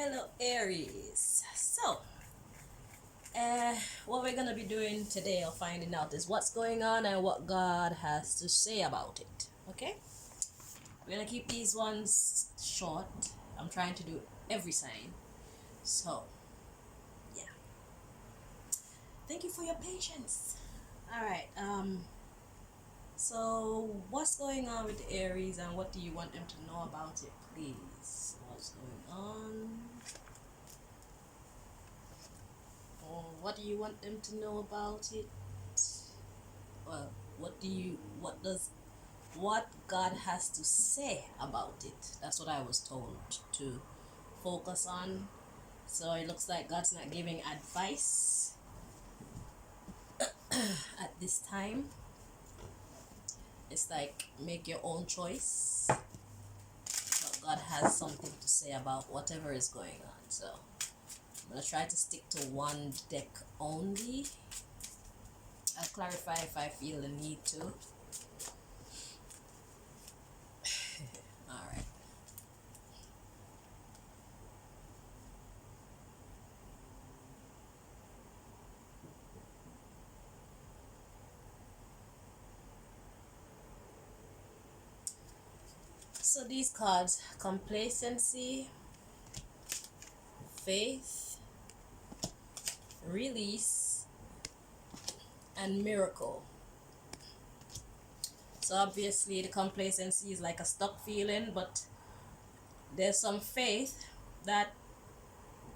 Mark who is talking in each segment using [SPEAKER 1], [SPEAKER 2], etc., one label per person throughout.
[SPEAKER 1] Hello Aries. What we're gonna be doing today or finding out is what's going on and what God has to say about it. Okay? We're gonna keep these ones short. I'm trying to do every sign. So, yeah. Thank you for your patience. Alright, so what's going on with the Aries and what do you want them to know about it, please? What's going on? Or what do you want them to know about it? Well, what God has to say about it? That's what I was told to focus on. So it looks like God's not giving advice at this time. It's like make your own choice. But God has something to say about whatever is going on. So I'm gonna try to stick to one deck only. I'll clarify if I feel the need to. Alright. So these cards: complacency, faith, release, and miracle. So obviously the complacency is like a stuck feeling, but there's some faith that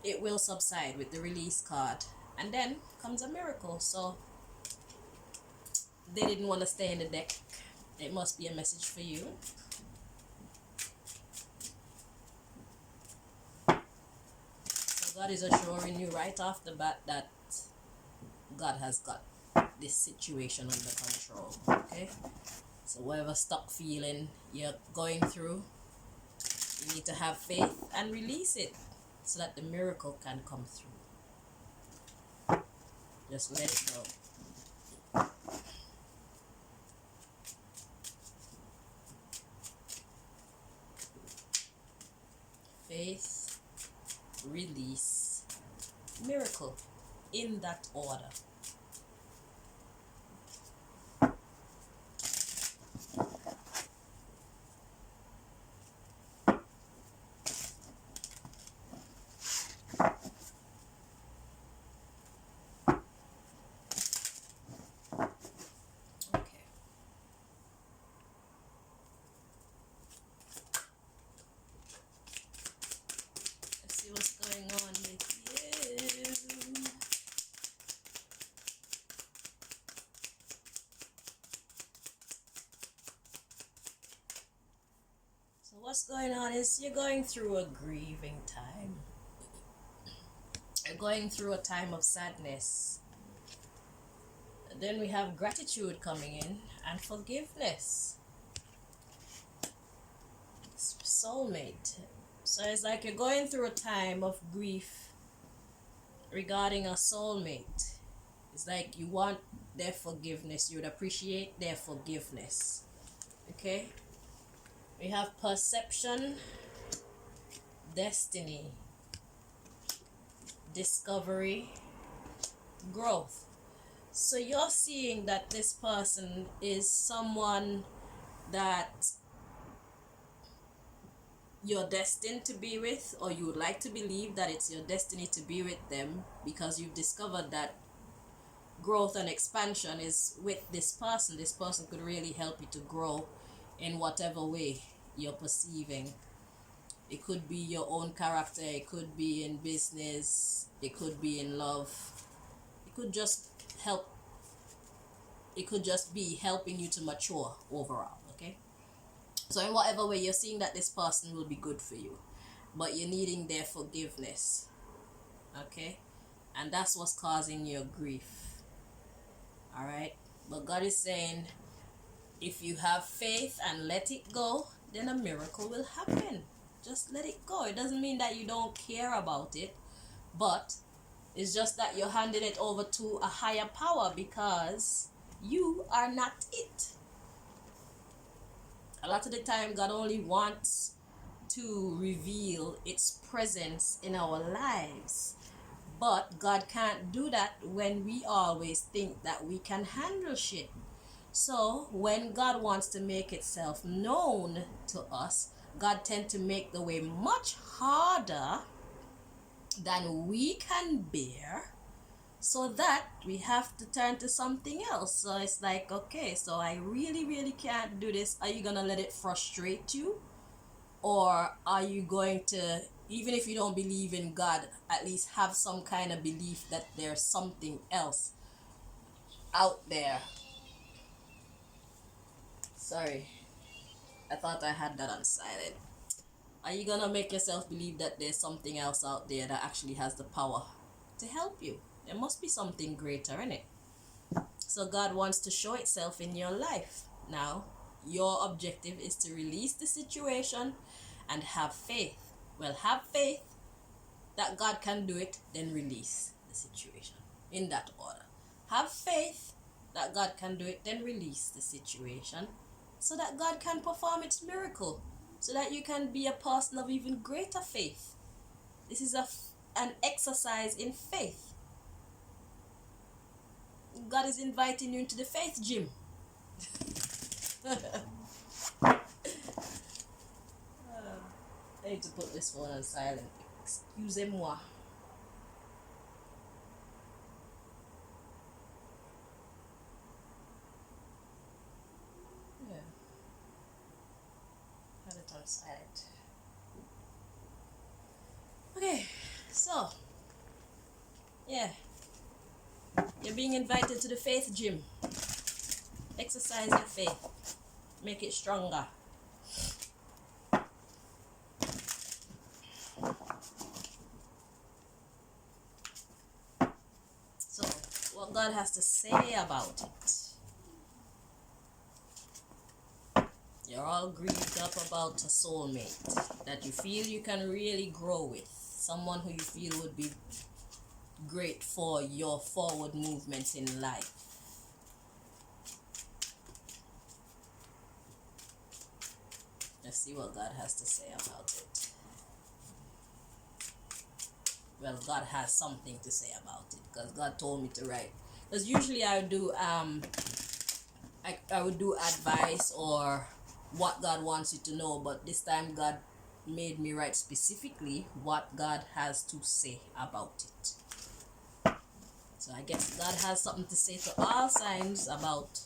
[SPEAKER 1] it will subside with the release card. And then comes a miracle. So they didn't want to stay in the deck. It must be a message for you. So God is assuring you right off the bat that God has got this situation under control. Okay? So whatever stuck feeling you're going through, you need to have faith and release it so that the miracle can come through. Just let it go. Faith, release, miracle, in that order. Okay. Let's see what's going on with you. So what's going on is you're going through a grieving time. You're going through a time of sadness. Then we have gratitude coming in and forgiveness. Soulmate. So it's like you're going through a time of grief regarding a soulmate. It's like you want their forgiveness. You would appreciate their forgiveness. Okay? We have perception, destiny, discovery, growth. So you're seeing that this person is someone that you're destined to be with, or you would like to believe that it's your destiny to be with them because you've discovered that growth and expansion is with this person. This person could really help you to grow in whatever way you're perceiving. It could be your own character, it could be in business, it could be in love, it could just help, it could just be helping you to mature overall. Okay, so in whatever way you're seeing that this person will be good for you, but you're needing their forgiveness. Okay, and that's what's causing your grief. All right, but God is saying if you have faith and let it go, then a miracle will happen. Just let it go. It doesn't mean that you don't care about it, but it's just that you're handing it over to a higher power because you are not it. A lot of the time God only wants to reveal its presence in our lives. But God can't do that when we always think that we can handle shit. So when God wants to make itself known to us, God tends to make the way much harder than we can bear, so that we have to turn to something else. So it's like, okay, so I really, really can't do this. Are you gonna let it frustrate you? Or are you going to, even if you don't believe in God, at least have some kind of belief that there's something else out there? Sorry, I thought I had that on silent. Are you gonna make yourself believe that there's something else out there that actually has the power to help you? There must be something greater in it. So God wants to show itself in your life. Now, your objective is to release the situation and have faith. Well, have faith that God can do it, then release the situation. In that order. Have faith that God can do it, then release the situation so that God can perform its miracle. So that you can be a person of even greater faith. This is an exercise in faith. God is inviting you into the faith gym. I need to put this one on silent. Excusez-moi. Yeah. Had it on silent. Okay, so yeah. You're being invited to the faith gym. Exercise your faith. Make it stronger. So, what God has to say about it. You're all grieved up about a soulmate that you feel you can really grow with. Someone who you feel would be great for your forward movements in life. Let's see what God has to say about it. Well, God has something to say about it because God told me to write. Because usually I would do I would do advice or what God wants you to know, but this time God made me write specifically what God has to say about it. So I guess God has something to say to all signs about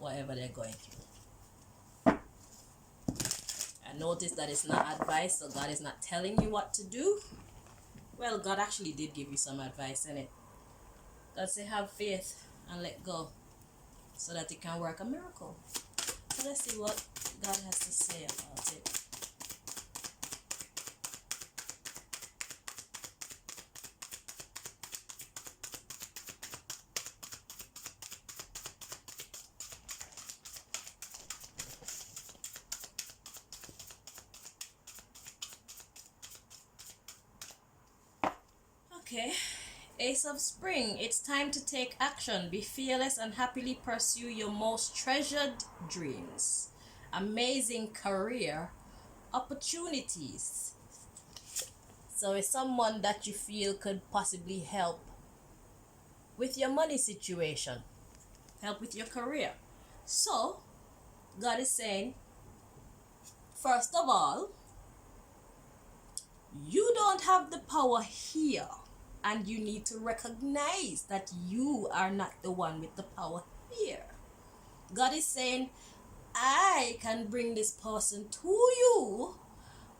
[SPEAKER 1] whatever they're going through. I noticed that it's not advice, so God is not telling you what to do. Well, God actually did give you some advice in it. God said have faith and let go so that it can work a miracle. So let's see what God has to say about it. Okay. Ace of Spring, it's time to take action. Be fearless and happily pursue your most treasured dreams. Amazing career opportunities. So it's someone that you feel could possibly help with your money situation, help with your career. So God is saying, first of all, you don't have the power here. And you need to recognize that you are not the one with the power here. God is saying, I can bring this person to you,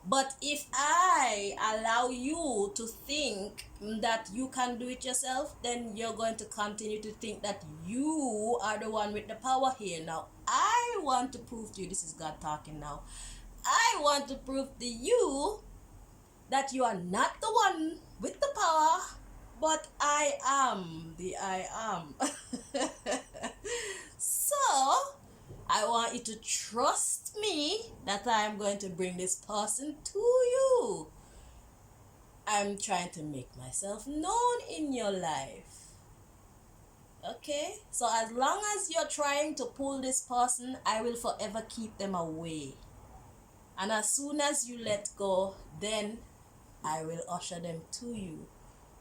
[SPEAKER 1] but if I allow you to think that you can do it yourself, then you're going to continue to think that you are the one with the power here. Now, I want to prove to you, this is God talking now, I want to prove to you that you are not the one with the power, but I am the I am. So, I want you to trust me that I am going to bring this person to you. I'm trying to make myself known in your life. Okay? So, as long as you're trying to pull this person, I will forever keep them away. And as soon as you let go, then I will usher them to you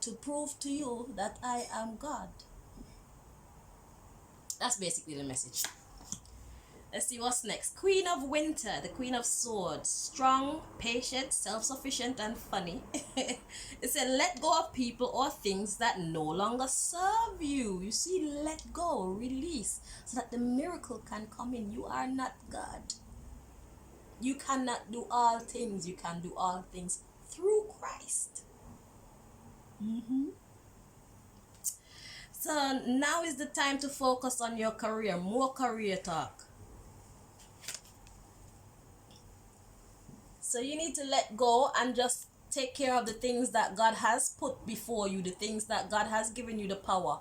[SPEAKER 1] to prove to you that I am God. That's basically the message. Let's see what's next. Queen of Winter, the Queen of Swords. Strong, patient, self-sufficient, and funny. It said, let go of people or things that no longer serve you. You see, let go, release, so that the miracle can come in. You are not God. You cannot do all things. You can do all things through Christ. So now is the time to focus on your career. More career talk. So you need to let go and just take care of the things that God has put before you, the things that God has given you the power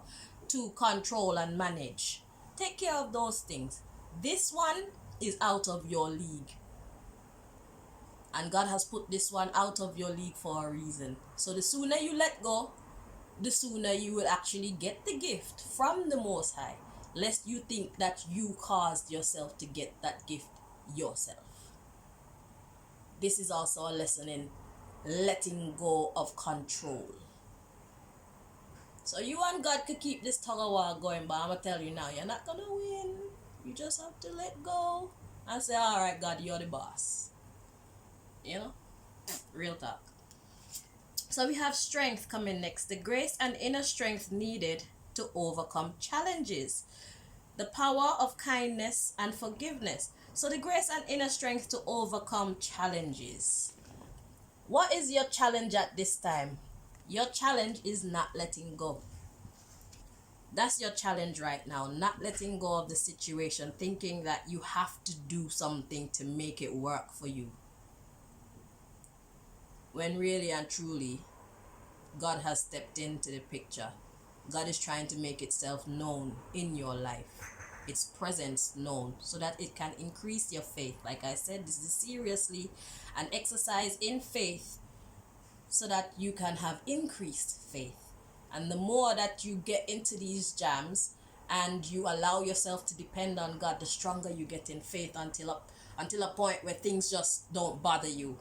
[SPEAKER 1] to control and manage. Take care of those things. This one is out of your league. And God has put this one out of your league for a reason. So the sooner you let go, the sooner you will actually get the gift from the Most High, lest you think that you caused yourself to get that gift yourself. This is also a lesson in letting go of control. So you and God could keep this tug of war going, but I'm going to tell you now, you're not going to win. You just have to let go and say, all right, God, you're the boss. You know? Real talk. So we have strength coming next. The grace and inner strength needed to overcome challenges. The power of kindness and forgiveness. So the grace and inner strength to overcome challenges. What is your challenge at this time? Your challenge is not letting go. That's your challenge right now. Not letting go of the situation, thinking that you have to do something to make it work for you. When really and truly, God has stepped into the picture. God is trying to make itself known in your life. Its presence known so that it can increase your faith. Like I said, this is seriously an exercise in faith so that you can have increased faith. And the more that you get into these jams and you allow yourself to depend on God, the stronger you get in faith until a point where things just don't bother you.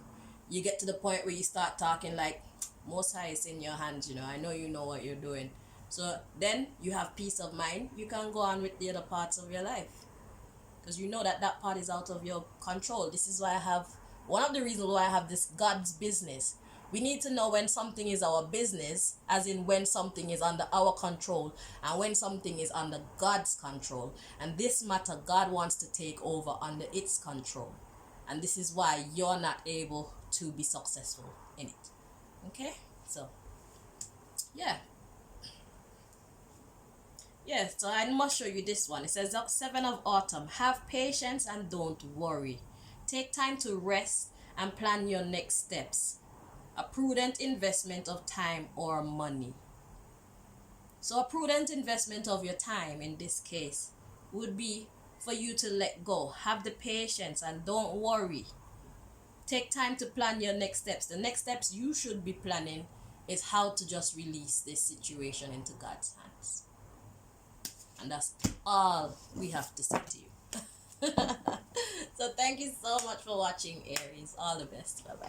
[SPEAKER 1] You get to the point where you start talking like, Most High is in your hands, I know you know what you're doing. So then you have peace of mind. You can go on with the other parts of your life. Because you know that part is out of your control. This is why one of the reasons why I have this God's business. We need to know when something is our business, as in when something is under our control, and when something is under God's control. And this matter, God wants to take over under its control. And this is why you're not able to be successful in it. Okay? So, yeah. Yes, so I must show you this one. It says 7 of Autumn. Have patience and don't worry. Take time to rest and plan your next steps. A prudent investment of time or money. So a prudent investment of your time in this case would be for you to let go. Have the patience and don't worry. Take time to plan your next steps. The next steps you should be planning is how to just release this situation into God's hands. And that's all we have to say to you. So thank you so much for watching, Aries. All the best. Bye-bye.